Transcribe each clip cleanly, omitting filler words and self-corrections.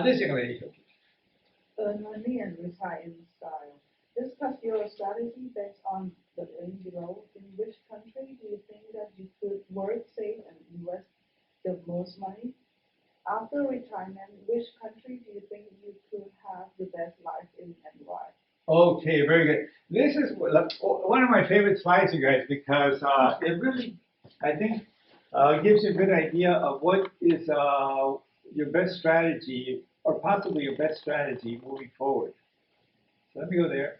this young lady. Earn money and retire in style. Discuss your strategy based on the range below. In which country do you think that you could work, save, and invest the most money? After retirement, which country do you think you could have the best life in and why? Okay, very good. This is one of my favorite slides, you guys, because it really, I think, gives you a good idea of what is your best strategy, or possibly your best strategy moving forward. So let me go there,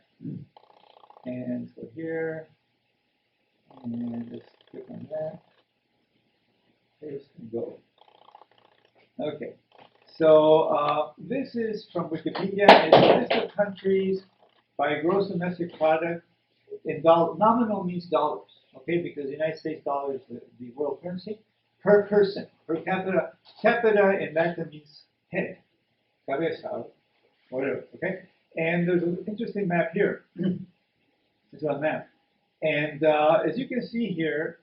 and go here, and just click on that. Paste and go. Okay, so this is from Wikipedia. It's a list of countries by gross domestic product in nominal means dollars, okay? Because the United States dollar is the world currency per person, per capita. Capita in Latin means head, cabeza, whatever, okay? And there's an interesting map here. It's a map, and as you can see here,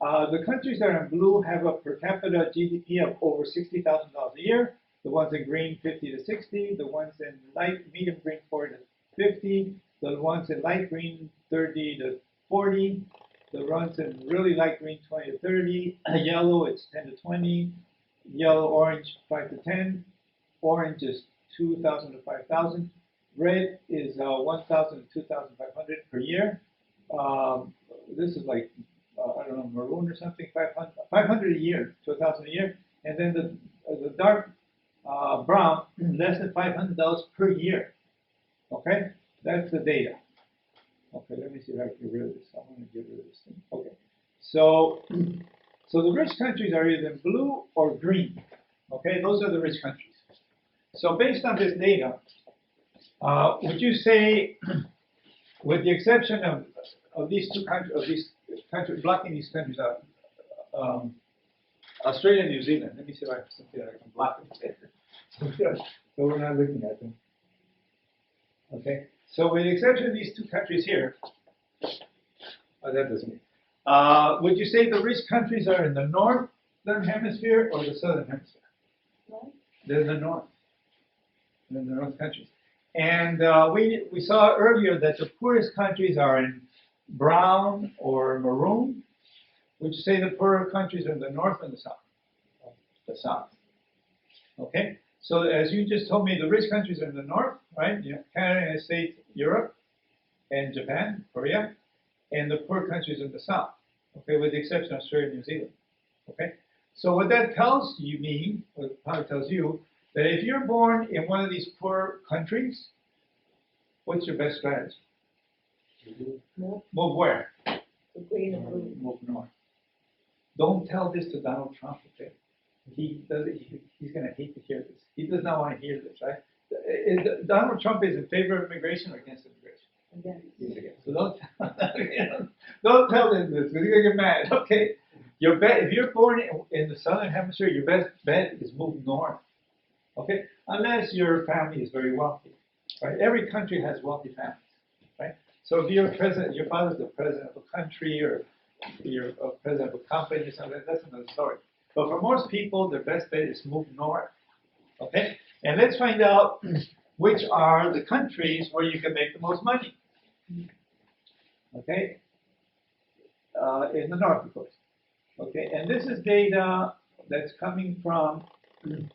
the countries that are in blue have a per capita GDP of over $60,000 a year. The ones in green, 50 to 60. The ones in light, medium green, 40 to 50. The ones in light green, 30 to 40. The ones in really light green, 20 to 30. Yellow, it's 10 to 20. Yellow, orange, 5 to 10. Orange is 2,000 to 5,000. Red is 1,000 to 2,500 per year. This is like I don't know, maroon or something, 500 a year, to 1,000 a year, and then the dark brown, less than $500 per year. Okay, that's the data. Okay, let me see if I can get rid of this. I want to get rid of this thing. Okay, so the rich countries are either in blue or green. Okay, those are the rich countries. So based on this data, would you say, with the exception of these two countries, blocking these countries out, Australia and New Zealand. Let me see if I have something that I can block it. So we're not looking at them. Okay. So with the exception of these two countries here, that doesn't mean. Would you say the rich countries are in the northern hemisphere or the southern hemisphere? No. They're in the north. They're in the north countries. And we saw earlier that the poorest countries are in brown or maroon. Would you say the poorer countries are in the north and the south? The south. Okay. So as you just told me, the rich countries are in the north, right? You have Canada, United States, Europe, and Japan, Korea, and the poor countries in the south. Okay, with the exception of Australia and New Zealand. Okay. So what that tells me, or probably tells you, that if you're born in one of these poor countries, what's your best strategy? Move where? The green and blue. Move north. Don't tell this to Donald Trump, okay? He's going to hate to hear this. He does not want to hear this, right? Donald Trump is in favor of immigration or against immigration? Against. He's against. So don't tell him this, because he's going to get mad, okay? If you're born in the southern hemisphere, your best bet is move north, okay? Unless your family is very wealthy, right? Every country has wealthy families, right? So if you're president, your father's the president of a country, or you're a president of a company or something, that's another story. But for most people, their best bet is move north, okay? And let's find out which are the countries where you can make the most money, okay? In the north, of course, okay? And this is data that's coming from the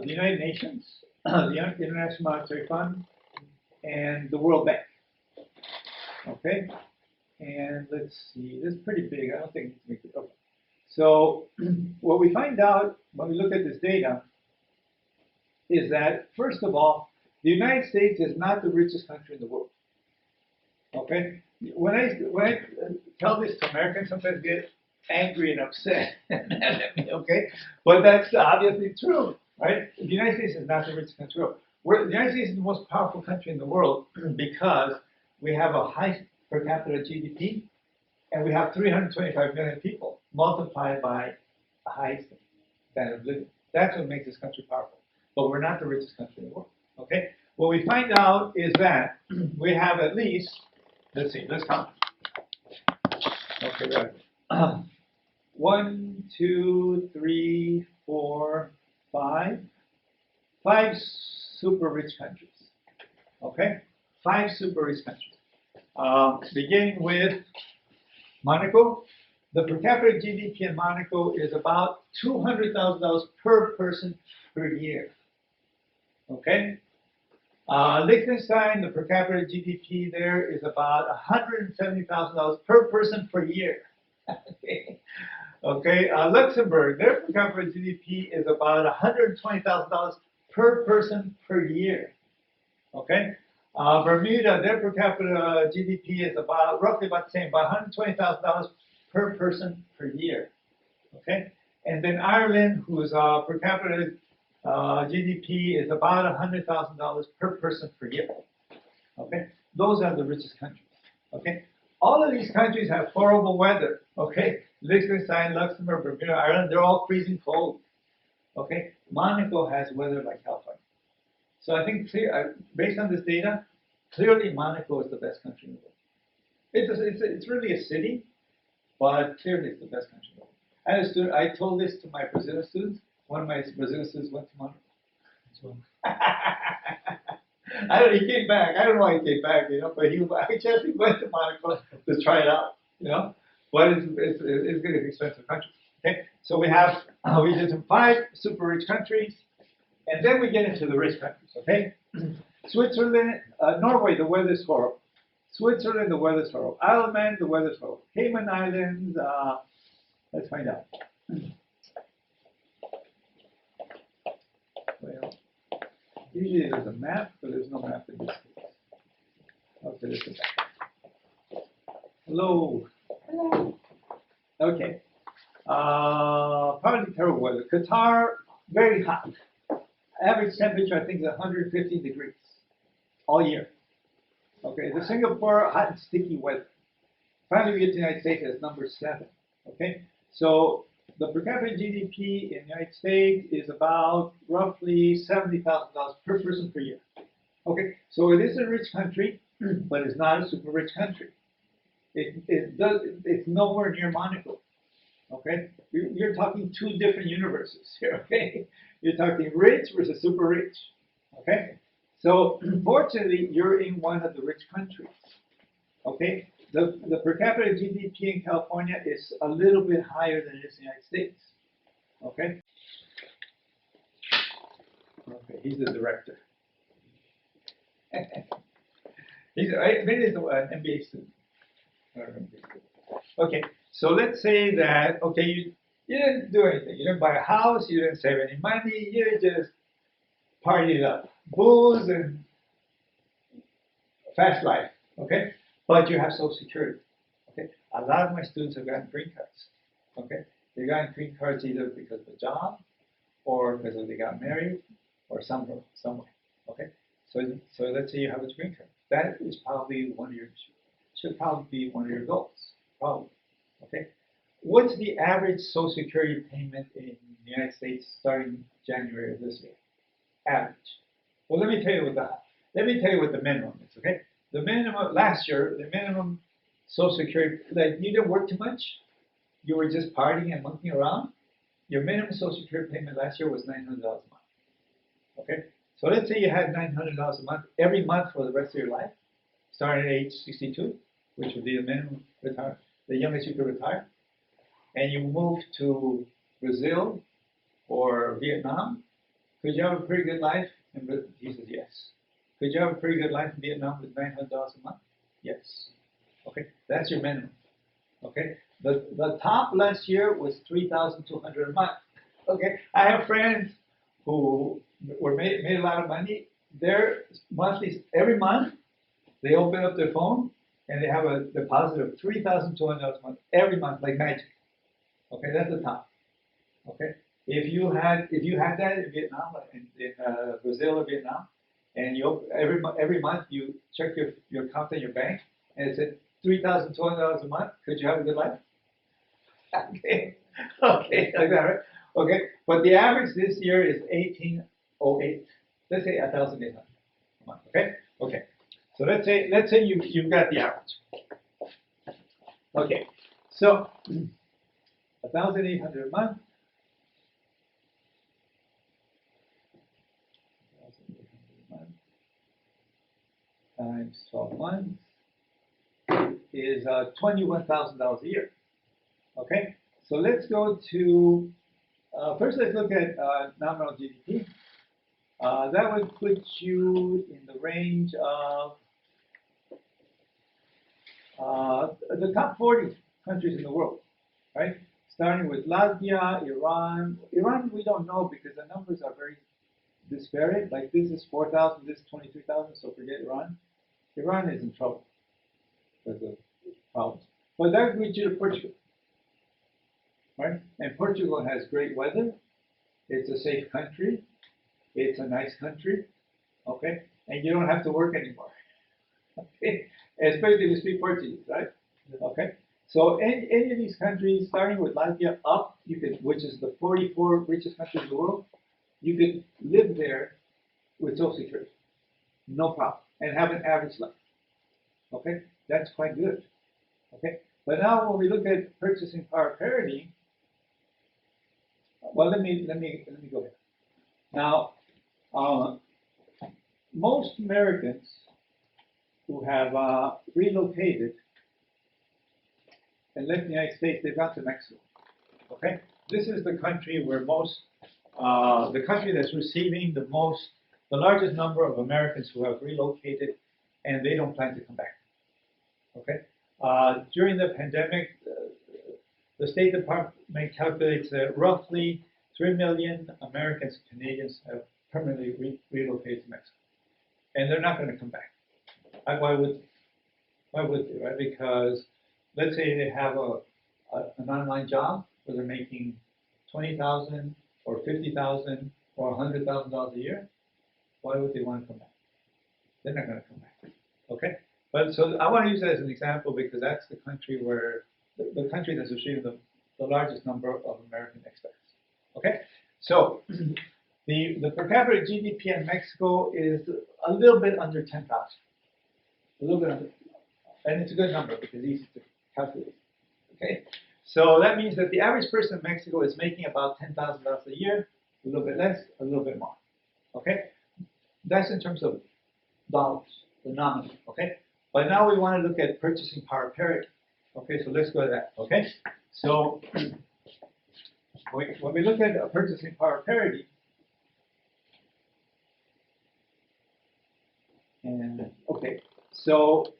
United Nations, the International Monetary Fund, and the World Bank. Okay, and let's see, this is pretty big. I don't think it's make it. Okay. So what we find out when we look at this data is that, first of all, the United States is not the richest country in the world. Okay, when I tell this to Americans, sometimes get angry and upset, okay, but that's obviously true, right? The United States is not the richest country in the world. The United States is the most powerful country in the world because we have a high per capita GDP, and we have 325 million people multiplied by a high standard of living. That's what makes this country powerful. But we're not the richest country in the world. Okay? What we find out is that we have at least, let's see, let's count. Okay, right. 1, 2, 3, 4, 5, 5 super rich countries. Okay, 5 super rich countries. Beginning with Monaco. The per capita GDP in Monaco is about $200,000 per person per year. Okay. Liechtenstein, the per capita GDP there is about $170,000 per person per year. Okay. Okay. Luxembourg, their per capita GDP is about $120,000 per person per year. Okay. Bermuda, their per capita GDP is roughly about the same, about $120,000 per person per year. Okay. And then Ireland, whose per capita GDP is about $100,000 per person per year. Okay, those are the richest countries. Okay, all of these countries have horrible weather. Okay, Liechtenstein, Luxembourg, Bermuda, Ireland, they're all freezing cold. Okay, Monaco has weather like California. So I think based on this data, clearly Monaco is the best country in the world. It's really a city, but clearly it's the best country in the world. As a student, I told this to my Brazilian students. One of my Brazilian students went to Monaco. So, he came back. I don't know why he came back, but I guess he went to Monaco to try it out, But it's going to be an expensive country. Okay, so we did some 5 super rich countries, and then we get into the rich countries. Okay, Switzerland, Norway, the weather's horrible. Switzerland, the weather's horrible. Isle of Man, the weather's horrible. Cayman Islands, let's find out. Well, usually there's a map, but there's no map in this case. Okay, there's a map. Hello. Hello. Okay. Probably terrible weather. Qatar, very hot. Average temperature, I think, is 150 degrees all year. Okay, the Singapore, hot and sticky weather. Finally, we get to the United States as number 7. Okay, so the per capita GDP in the United States is about roughly $70,000 per person per year. Okay, so it is a rich country, but it's not a super rich country. It's nowhere near Monaco. Okay, you're talking 2 different universes here. Okay, you're talking rich versus super rich. Okay, so fortunately, you're in one of the rich countries. Okay, the per capita GDP in California is a little bit higher than it is in the United States. Okay. Okay, he's the director. Maybe he's an MBA student. Okay, so let's say that you didn't do anything. You didn't buy a house. You didn't save any money. You just partied up, booze and fast life. Okay. But you have Social Security. Okay, a lot of my students have gotten green cards. Okay, they got green cards either because of a job, or because they got married, or somewhere. Okay, so let's say you have a green card. That is probably should probably be one of your goals. Probably. Okay, what's the average Social Security payment in the United States starting January of this year? Average. Well, let me tell you what the minimum is. Okay. The minimum last year, the minimum Social Security, like you didn't work too much, you were just partying and monkeying around. Your minimum Social Security payment last year was $900 a month. Okay, so let's say you had $900 a month every month for the rest of your life, starting at age 62, which would be the minimum retire, the youngest you could retire, and you moved to Brazil or Vietnam. Could you have a pretty good life? And he says yes. Could you have a pretty good life in Vietnam with $900 a month? Yes. Okay, that's your minimum. Okay, the top last year was $3,200 a month. Okay, I have friends who made a lot of money. Their monthly every month they open up their phone and they have a deposit of $3,200 a month every month, like magic. Okay, that's the top. Okay, if you had that in Vietnam, in Brazil or Vietnam. And every month you check your account in your bank, and it said $3,200 a month. Could you have a good life? Okay, like that, right? Okay, but the average this year is $1,808. Let's say $1,800 a month. Okay. So let's say you've got the average. Okay, so $1,800 a month. times 12 months is $21,000 a year. Okay, so let's go to, first let's look at nominal GDP. That would put you in the range of the top 40 countries in the world, right? Starting with Latvia, Iran. Iran we don't know because the numbers are very disparate. Like this is 4,000, this is 23,000, so forget Iran. Iran is in trouble because of problems. But that brings you to Portugal, right? And Portugal has great weather. It's a safe country. It's a nice country, okay? And you don't have to work anymore, okay? Especially if you speak Portuguese, right? Okay? So any of these countries, starting with Latvia up, you could, which is the 44 richest countries in the world, you could live there with Social Security, no problem, and have an average life. Okay, that's quite good. Okay, but now when we look at purchasing power parity, well, let me go ahead. Now, most Americans who have relocated and left the United States, they've gone to Mexico. Okay, this is the country where the country that's receiving the largest number of Americans who have relocated, and they don't plan to come back. Okay, during the pandemic, the State Department calculates that roughly 3 million Americans and Canadians have permanently relocated to Mexico, and they're not going to come back. Why would they, right? Because let's say they have an online job where they're making $20,000 or $50,000 or $100,000 a year. Why would they want to come back? They're not going to come back. Okay, but so I want to use that as an example because that's the country where the country that's receiving the largest number of American expats. Okay, so the per capita GDP in Mexico is a little bit under 10,000. A little bit under, and it's a good number because it's easy to calculate. Okay, so that means that the average person in Mexico is making about $10,000 a year, a little bit less, a little bit more. Okay, that's in terms of dollars, the nominal. Okay, but now we want to look at purchasing power parity. Okay, so let's go to that. Okay, so when we look at purchasing power parity, and okay, so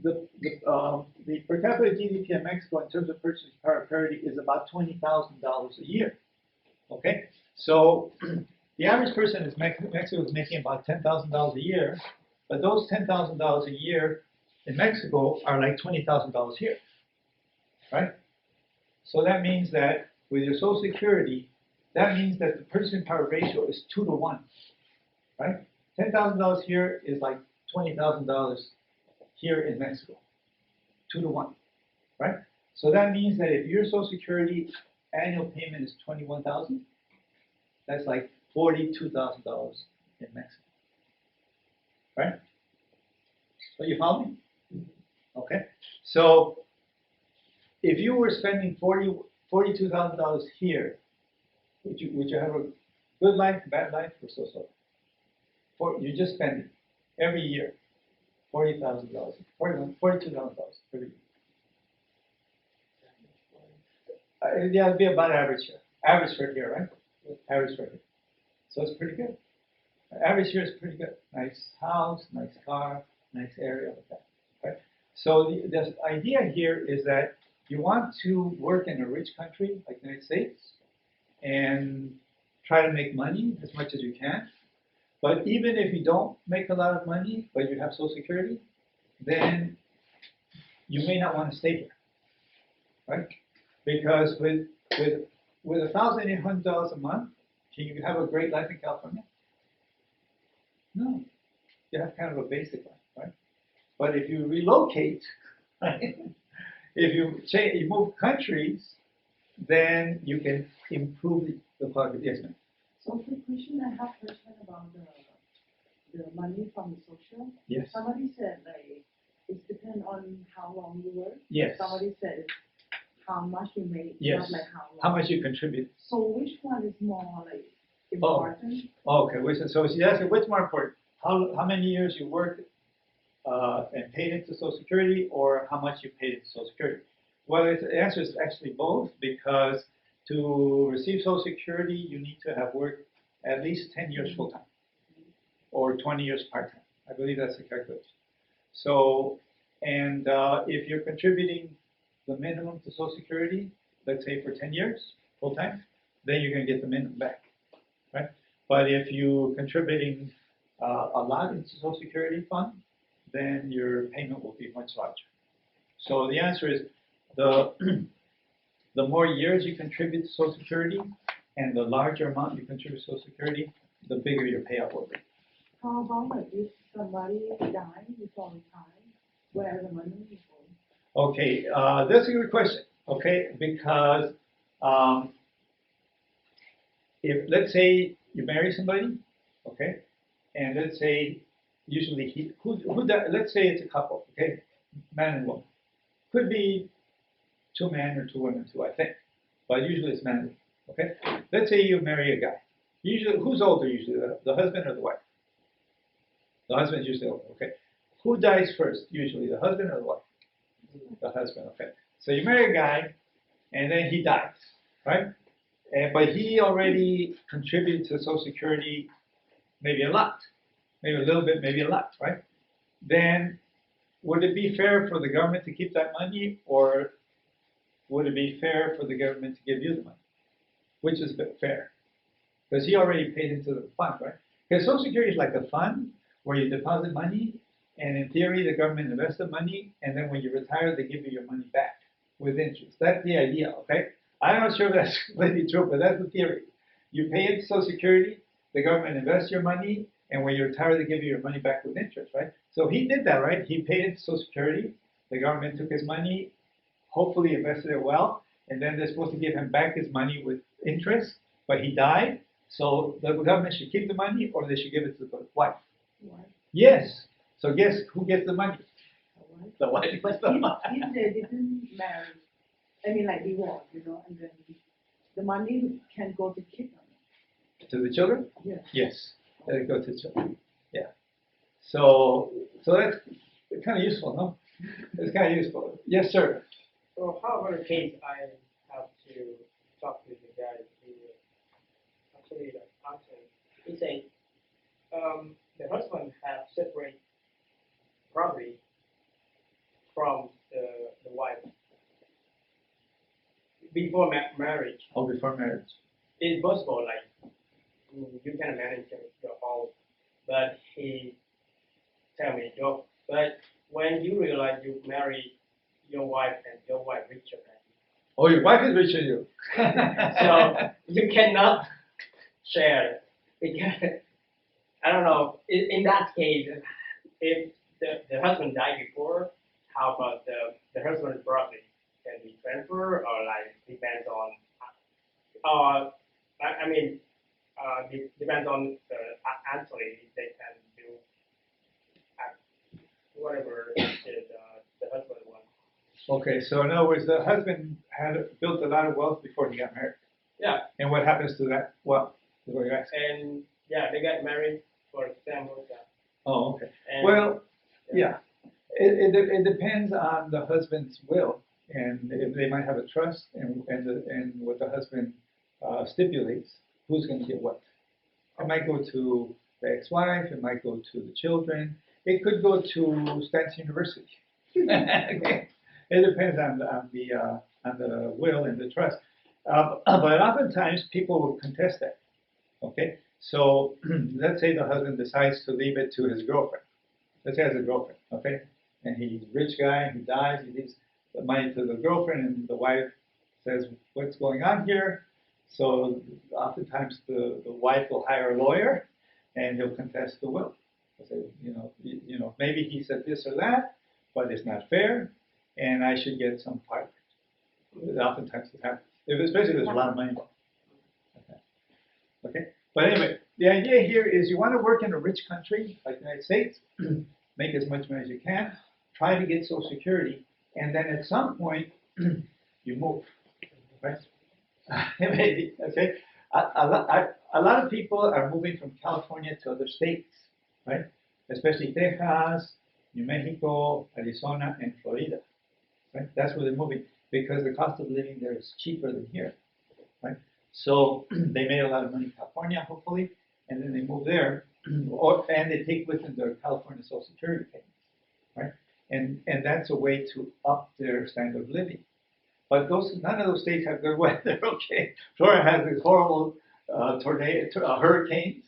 the per capita GDP in Mexico in terms of purchasing power parity is about $20,000 a year. Okay, so the average person in Mexico is making about $10,000 a year, but those $10,000 a year in Mexico are like $20,000 here, right? So that means that with your Social Security, that means that the purchasing power ratio is 2 to 1, right? $10,000 here is like $20,000 here in Mexico, 2 to 1, right? So that means that if your Social Security annual payment is $21,000, that's like $42,000 in Mexico, right? So you follow me? Okay. So if you were spending $42,000 here, would you have a good life, bad life, or so? You're just spending every year $42,000 every year. Yeah, it'd be about average here. Average for here, right? Average for here. So it's pretty good. Average here is pretty good. Nice house, nice car, nice area like that. Right? So the idea here is that you want to work in a rich country like the United States and try to make money as much as you can. But even if you don't make a lot of money, but you have Social Security, then you may not want to stay here, right? Because with $1,800 a month, can you have a great life in California? No, you have kind of a basic life, right? But if you relocate, right? If you move countries, then you can improve the quality. Yes, ma'am. So quick question, I have a question about the money from the social. Yes. Somebody said like it depends on how long you work. Yes. Somebody said it's how much you make, Yes. not like how long. How much you contribute? So which one is more like important? Okay. So she asked, what's more important? how many years you worked and paid into Social Security, or how much you paid into Social Security. Well, the answer is actually both, because to receive Social Security, you need to have worked at least 10 years full time, or 20 years part time. I believe that's the calculation. So, and if you're contributing the minimum to Social Security, let's say for 10 years full time, then you're going to get the minimum back, right? But if you're contributing a lot into Social Security fund, then your payment will be much larger. So the answer is the the more years you contribute to Social Security and the larger amount you contribute to Social Security, the bigger your payout will be. How about like if somebody dies before time, where the money is going? Okay, that's a good question. Okay, because if let's say you marry somebody, okay, and let's say usually let's say it's a couple, okay, man and woman, could be two men or two women too, I think, but usually it's man and woman, okay. Let's say you marry a guy. Usually, who's older usually, the husband or the wife? The husband is usually older, okay. Who dies first usually, the husband or the wife? The husband, okay. So you marry a guy, and then he dies, right? But he already contributed to Social Security, maybe a lot, maybe a little bit, maybe a lot, right? Then would it be fair for the government to keep that money, or would it be fair for the government to give you the money? Which is fair? Because he already paid into the fund, right? Because Social Security is like a fund where you deposit money, and in theory, the government invests the money, and then when you retire, they give you your money back with interest. That's the idea, okay? I'm not sure if that's completely true, but that's the theory. You pay into Social Security, the government invests your money, and when you retire, they give you your money back with interest, right? So he did that, right? He paid into Social Security, the government took his money, hopefully invested it well, and then they're supposed to give him back his money with interest, but he died, so the government should keep the money, or they should give it to the wife. Why? Yes. So guess who gets the money? Why? The wife. But if they didn't marry, I mean like divorce, and then the money can go to kids. To the children? Yeah. Yes. Let it go to the children. Yeah. So that's kind of useful, no? It's kind of useful. Yes, sir. So how about a case I have to talk with the guy who actually the answer. He said the husband have separate property from the wife before marriage. Oh, before marriage. It's possible, like you can manage your home, but he tell me, but when you realize you marry your wife and your wife richer than you, Oh, your wife is richer than you. so you cannot share because I don't know. In that case, if the husband died before, how about the husband's property can be transferred or like depends on, I mean, depends on the actually they can do whatever the husband wants. Okay, so in other words, the husband had built a lot of wealth before he got married. Yeah, And what happens to that wealth? Is what you're asking. and yeah, they got married for example. Oh, okay. And, Well, yeah. It depends on the husband's will, and if they might have a trust, and what the husband stipulates, who's going to get what. It might go to the ex-wife. It might go to the children. It could go to Stanford University. Okay. It depends on the will and the trust. But oftentimes people will contest that. Okay. So let's say the husband decides to leave it to his girlfriend. Let's say he has a girlfriend. Okay. And he's a rich guy. He dies. He leaves the money to the girlfriend, and the wife says, "What's going on here?" So oftentimes the wife will hire a lawyer, and he'll contest the will. He'll say, maybe he said this or that, but it's not fair, and I should get some part. Oftentimes it happens, especially if there's a lot of money involved. Okay. But anyway, the idea here is you want to work in a rich country like the United States, make as much money as you can, try to get Social Security, and then at some point you move. Right? Maybe, okay. A lot of people are moving from California to other states, right? especially Texas, New Mexico, Arizona, and Florida. Right? That's where they're moving because the cost of living there is cheaper than here. Right? So they made a lot of money in California, hopefully, and then they move there, and they take with them their California Social Security payments, right? And that's a way to up their standard of living. But none of those states have good weather. Okay, Florida has these horrible hurricanes,